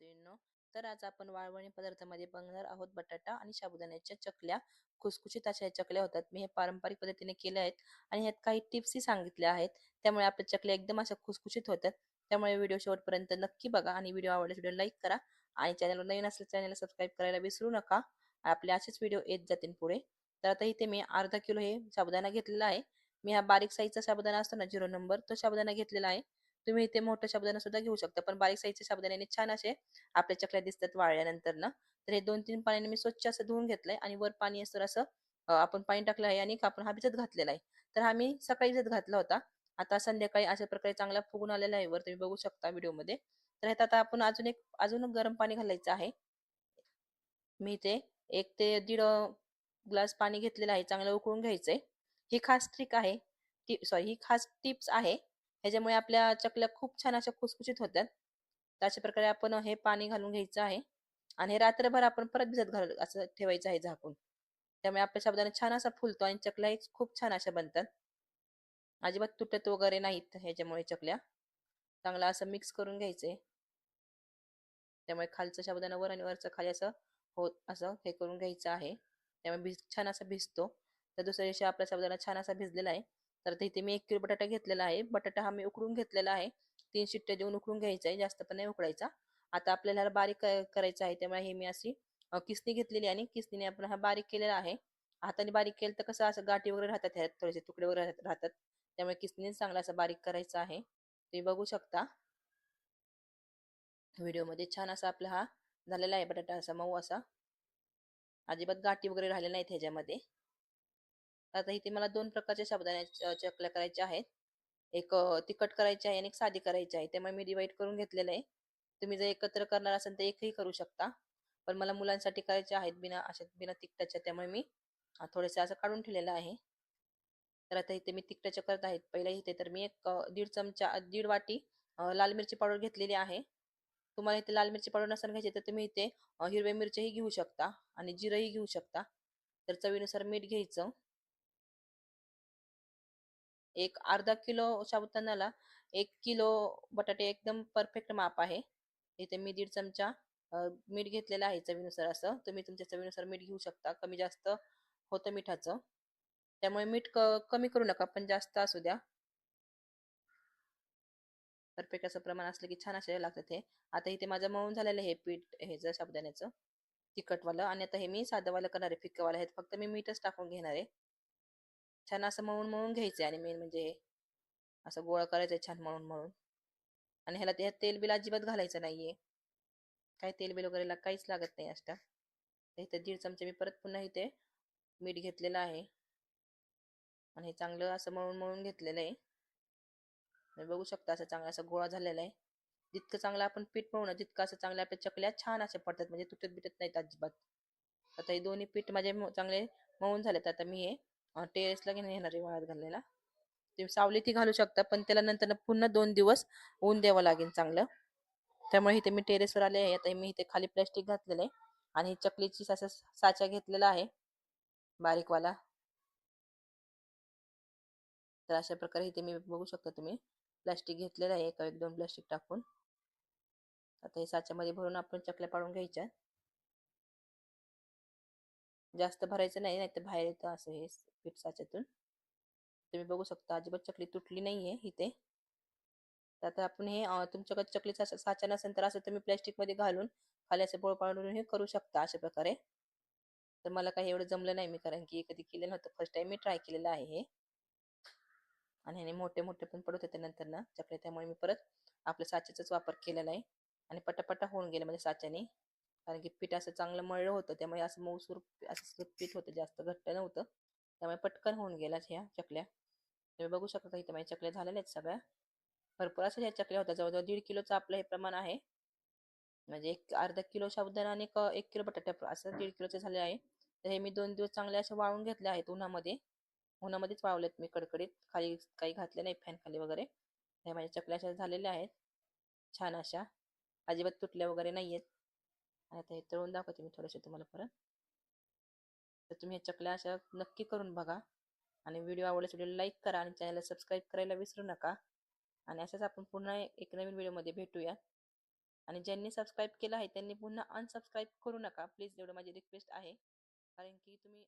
मैत्रिणींनो, तर आज आपण वाळवणी पदार्थामध्ये बघणार आहोत बटाटा आणि साबुदाण्याच्या चकल्या. खुसखुशीत अशा चकल्या होतात. मी हे पारंपरिक पद्धतीने केल्या आहेत आणि ह्यात काही टिप्सही सांगितल्या आहेत. त्यामुळे आपल्या चकल्या एकदम अशा खुसखुशीत होतात. त्यामुळे व्हिडिओ शेवटपर्यंत नक्की बघा आणि व्हिडिओ आवडल्यास व्हिडिओ लाईक करा आणि चॅनलवर नवीन असल्यास चॅनलला सबस्क्राईब करायला विसरू नका. आपले असेच व्हिडिओ येत जातील पुढे. तर आता इथे मी अर्धा किलो हे साबुदाणा घेतलेला आहे. मी हा बारीक साईजचा साबुदाणा असतो ना 0 नंबर, तो साबुदाणा घेतलेला आहे. तुम्ही इथे मोठं साबुदाणा सुद्धा घेऊ शकता, पण बारीक साईजच्या साबुदाण्याने छान असे आपल्या चकल्या दिसतात वाळल्यानंतर ना. तर हे 2-3 पाण्याने मी स्वच्छ असं धुवून घेतलंय आणि वर पाणी असं असं आपण पाणी टाकलं आहे आणि आपण हा भिजत घातलेला आहे. तर हा मी सकाळी भिजत घातला होता. आता संध्याकाळी अशा प्रकारे चांगला फुगून आलेला आहे वर, तुम्ही बघू शकता व्हिडिओमध्ये. तर ह्यात आता आपण अजून गरम पाणी घालायचं आहे. मी इथे 1 ते 1.5 ग्लास पाणी घेतलेलं आहे. चांगलं उकळून घ्यायचंय. ही खास ट्रिक आहे. ही खास टिप्स आहे. ह्याच्यामुळे आपल्या चकल्या खूप छान अशा खुसखुशीत होतात. तर अशा प्रकारे आपण हे पाणी घालून घ्यायचं आहे आणि हे रात्रभर आपण परत भिजत घाल असं ठेवायचं आहे झाकून. त्यामुळे आपल्या साबुदाणा छान असा फुलतो आणि चकल्याही खूप छान अशा बनतात. अजिबात तुटत वगैरे नाहीत ह्याच्यामुळे चकल्या. चांगलं असं मिक्स करून घ्यायचंय. त्यामुळे खालचं साबुदाणा वर आणि वरचं खाली असं होत असं हे करून घ्यायचं आहे. त्यामुळे छान असा भिजतो. तर दुसऱ्या दिवशी आपला साबुदाणा छान असा भिजलेला आहे. तर इथे मी 1 किलो बटाटा घेतलेला आहे. बटाटा हा मी उकडून घेतलेला आहे. 3 शिट्ट्या देऊन उकडून घ्यायचा आहे, जास्त पण नाही उकडायचा. आता आपल्याला ह्याला बारीक करायचं आहे. त्यामुळे हे मी अशी किसणी घेतलेली आणि किसणीने आपण हा बारीक केलेला आहे. हाताने बारीक केलं तर कसं असं गाठी वगैरे राहतात, ह्यात थोडेसे तुकडे वगैरे राहतात. त्यामुळे किसणीने चांगला असं बारीक करायचं आहे. तुम्ही बघू शकता व्हिडिओमध्ये छान असा आपला हा झालेला आहे बटाटा असा मऊ असा. अजिबात गाठी वगैरे राहिल्या नाहीत ह्याच्यामध्ये. आता इथे मला 2 प्रकारच्या साबुदाण्याच्या चकल्या करायच्या आहेत. एक तिखट करायची आहे आणि एक साधी करायची आहे. त्यामुळे मी डिवाइड करून घेतलेलं आहे. तुम्ही जर एकत्र करणार असाल तर एकही करू शकता. पण मला मुलांसाठी करायचे आहेत बिना तिखटाच्या, त्यामुळे मी थोडेसे असं काढून ठेवलेलं आहे. तर आता इथे मी तिखटाच्या करत आहेत. पहिला इथे तर मी एक 1.5 चमचा 1.5 वाटी लाल मिरची पावडर घेतलेली आहे. तुम्हाला इथे लाल मिरची पावडर नसेल घ्यायची तर तुम्ही इथे हिरव्या मिरच्याही घेऊ शकता आणि जिरंही घेऊ शकता. तर चवीनुसार मीठ घ्यायचं. एक अर्धा किलो साबुदाण्याला 1 किलो बटाटे एकदम परफेक्ट माप आहे. इथे मी 1.5 चमचा मीठ घेतलेलं आहे चवीनुसार असं. तुम्ही तुमच्या चवीनुसार मीठ घेऊ शकता. कमी जास्त होतं मिठाचं. त्यामुळे मीठ कमी करू नका, पण जास्त असू द्या. परफेक्ट असं प्रमाण असलं की छान असे लागतात हे. आता इथे माझं मळून झालेलं हे पीठ हे जर साबुदाण्याचं तिखटवालं, आणि आता हे मी साधंवालं करणार आहे, फिक्कवालं आहे. फक्त मी मीठच टाकून घेणार आहे. छान असं मळून मळून घ्यायचं आणि मेन म्हणजे हे असं गोळा करायचं छान मळून मळून. आणि ह्याला ते तेल बिल अजिबात घालायचं नाहीये. काय तेल बिल वगैरे काहीच लागत नाही असता. इथे 1.5 चमचे मी परत पुन्हा इथे मीठ घेतलेलं आहे आणि हे चांगलं असं मळून मळून घेतलेलं आहे. तुम्ही बघू शकता असं चांगला असा गोळा झालेला आहे. जितकं चांगलं आपण पीठ मळू ना तितकं असं चांगल्या आपल्या चकल्या छान अशा पडतात, म्हणजे तुटत बिटत नाहीत अजिबात. आता हे दोन्ही पीठ माझे चांगले मळून झालेत. आता मी हे टेरेसला घेऊन येणार आहे वाळत घालायला. तुम्ही सावलीतही घालू शकता, पण त्याला नंतर पुन्हा 2 दिवस ऊन द्यावं लागेल चांगलं. त्यामुळे इथे मी टेरेसवर आले आहे. आता मी इथे खाली प्लॅस्टिक घातलेलं आहे आणि चकलीची साचा घेतलेला आहे बारीकवाला. तर अशा प्रकारे इथे मी बघू शकता तुम्ही प्लास्टिक घेतलेलं आहे, 1-2 प्लास्टिक टाकून. आता हे साच्यामध्ये भरून आपण चकल्या पाडून घ्यायच्या. जास्त भरायचं नाही, नाहीतर बाहेर येतं असं हे पीठ साच्यातून. तुम्ही बघू शकता अजिबात चकली तुटली नाहीये इथे. तर आता आपण हे तुमच्याकडे चकलीचा साचा नसेल तर असं तुम्ही प्लॅस्टिक मध्ये घालून खाली असं बोळ पाडून हे करू शकता अशा प्रकारे. तर मला काही एवढं जमलं नाही, मी कारण की कधी केलं नव्हतं, फर्स्ट टाइम मी ट्राय केलेलं आहे हे. आणि ह्याने मोठे मोठे पण पडत होते नंतर ना चकल्या, त्यामुळे मी परत आपल्या साच्याचाच वापर केलेला आहे आणि पटापटा होऊन गेले म्हणजे साच्याने. कारण की पीठ असं चांगलं मळलं होतं, त्यामुळे असं मऊसूर असं पीठ होतं, जास्त घट्ट नव्हतं. त्यामुळे पटकन होऊन गेल्या ह्या चकल्या. तुम्ही बघू शकता इथे माझ्या चकल्या झालेल्या आहेत सगळ्या. भरपूर अशा ह्या चकल्या होत्या. जवळजवळ 1.5 किलोचं आपलं हे प्रमाण आहे. म्हणजे एक अर्धा किलो साबुदाणा आणि 1 किलो बटाटे असं 1.5 किलोचे झाले आहे. तर हे मी 2 दिवस चांगले असे वाळून घेतले आहेत उन्हामध्ये. उन्हामध्येच वाळवलेत मी कडकडीत, खाली काही घातले नाही फॅन खाली वगैरे. हे माझ्या चकल्या अशा झालेल्या आहेत छान अशा, अजिबात तुटल्या वगैरे नाहीयेत. आता हे तळून दाखवते मी थोडेसे तुम्हाला परत. तर तुम्ही हे चकल्या अशा नक्की करून बघा आणि व्हिडिओ आवडल्यास व्हिडिओला लाईक करा आणि चॅनलला सबस्क्राईब करायला विसरू नका. आणि अशाच आपण पुन्हा एक नवीन व्हिडिओमध्ये भेटूया. आणि ज्यांनी सबस्क्राईब केलं आहे त्यांनी पुन्हा अनसबस्क्राईब करू नका प्लीज, एवढं माझी रिक्वेस्ट आहे. कारण की तुम्ही